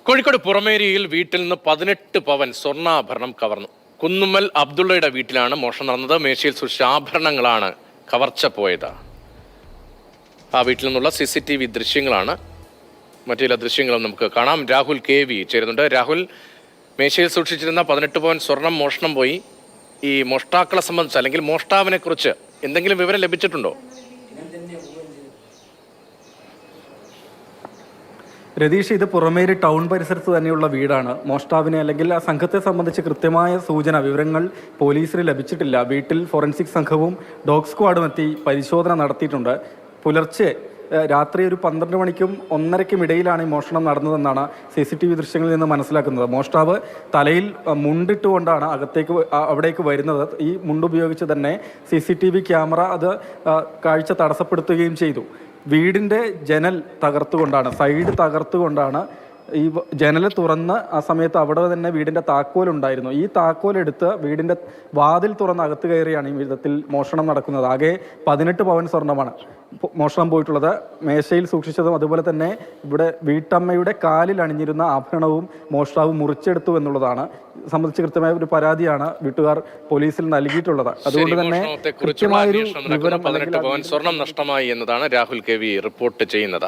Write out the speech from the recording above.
കോഴിക്കോട് പുറമേരിയിൽ വീട്ടിൽ നിന്ന് 18 പവൻ സ്വർണ്ണാഭരണം കവർന്നു. കുന്നുമ്മൽ അബ്ദുള്ളയുടെ വീട്ടിലാണ് മോഷണം നടന്നത്. മേശയിൽ സൂക്ഷിച്ച ആഭരണങ്ങളാണ് കവർച്ച പോയത്. ആ വീട്ടിൽ നിന്നുള്ള CCTV ദൃശ്യങ്ങളാണ്. മറ്റു ചില ദൃശ്യങ്ങളും നമുക്ക് കാണാം. രാഹുൽ KV ചേരുന്നുണ്ട്. രാഹുൽ, മേശയിൽ സൂക്ഷിച്ചിരുന്ന 18 പവൻ സ്വർണം മോഷണം പോയി. ഈ മോഷ്ടാക്കളെ സംബന്ധിച്ച് അല്ലെങ്കിൽ മോഷ്ടാവിനെ കുറിച്ച് എന്തെങ്കിലും വിവരം ലഭിച്ചിട്ടുണ്ടോ? രതീഷ്, ഇത് പുറമേരി ടൗൺ പരിസരത്ത് തന്നെയുള്ള വീടാണ്. മോഷ്ടാവിനെ അല്ലെങ്കിൽ ആ സംഘത്തെ സംബന്ധിച്ച് കൃത്യമായ വിവരങ്ങൾ പോലീസിന് ലഭിച്ചിട്ടില്ല. വീട്ടിൽ ഫോറൻസിക് സംഘവും ഡോഗ് സ്ക്വാഡും എത്തി പരിശോധന നടത്തിയിട്ടുണ്ട്. പുലർച്ചെ രാത്രി ഒരു 12 മണിക്കും 1:30ക്കും ഇടയിലാണ് ഈ മോഷണം നടന്നതെന്നാണ് CCTV ദൃശ്യങ്ങളിൽ നിന്ന് മനസ്സിലാക്കുന്നത്. മോഷ്ടാവ് തലയിൽ മുണ്ടിട്ടുകൊണ്ടാണ് അവിടേക്ക് വരുന്നത്. ഈ മുണ്ടുപയോഗിച്ച് തന്നെ CCTV ക്യാമറ അത് കാഴ്ച തടസ്സപ്പെടുത്തുകയും ചെയ്തു. വീടിൻ്റെ ജനൽ തകർത്തുകൊണ്ടാണ്, സൈഡ് തകർത്തുകൊണ്ടാണ് ഈ ജനൽ തുറന്ന് ആ സമയത്ത് അവിടെ തന്നെ വീടിൻ്റെ താക്കോലുണ്ടായിരുന്നു. ഈ താക്കോലെടുത്ത് വീടിൻ്റെ വാതിൽ തുറന്ന് അകത്ത് കയറിയാണ് ഈ വിധത്തിൽ മോഷണം നടക്കുന്നത്. ആകെ 18 പവൻ സ്വർണ്ണമാണ് മോഷണം പോയിട്ടുള്ളത്. മേശയിൽ സൂക്ഷിച്ചതും അതുപോലെ തന്നെ ഇവിടെ വീട്ടമ്മയുടെ കാലിൽ അണിഞ്ഞിരുന്ന ആഭരണവും മോഷ്ടാവ് മുറിച്ചെടുത്തു എന്നുള്ളതാണ്. സംബന്ധിച്ച് കൃത്യമായ ഒരു പരാതിയാണ് വീട്ടുകാർ പോലീസിൽ നൽകിയിട്ടുള്ളത്. അതുകൊണ്ട് തന്നെ കൃത്യമായൊരു വിവരം 18 പവൻ സ്വർണം നഷ്ടമായി എന്നതാണ് രാഹുൽ KV റിപ്പോർട്ട് ചെയ്യുന്നത്.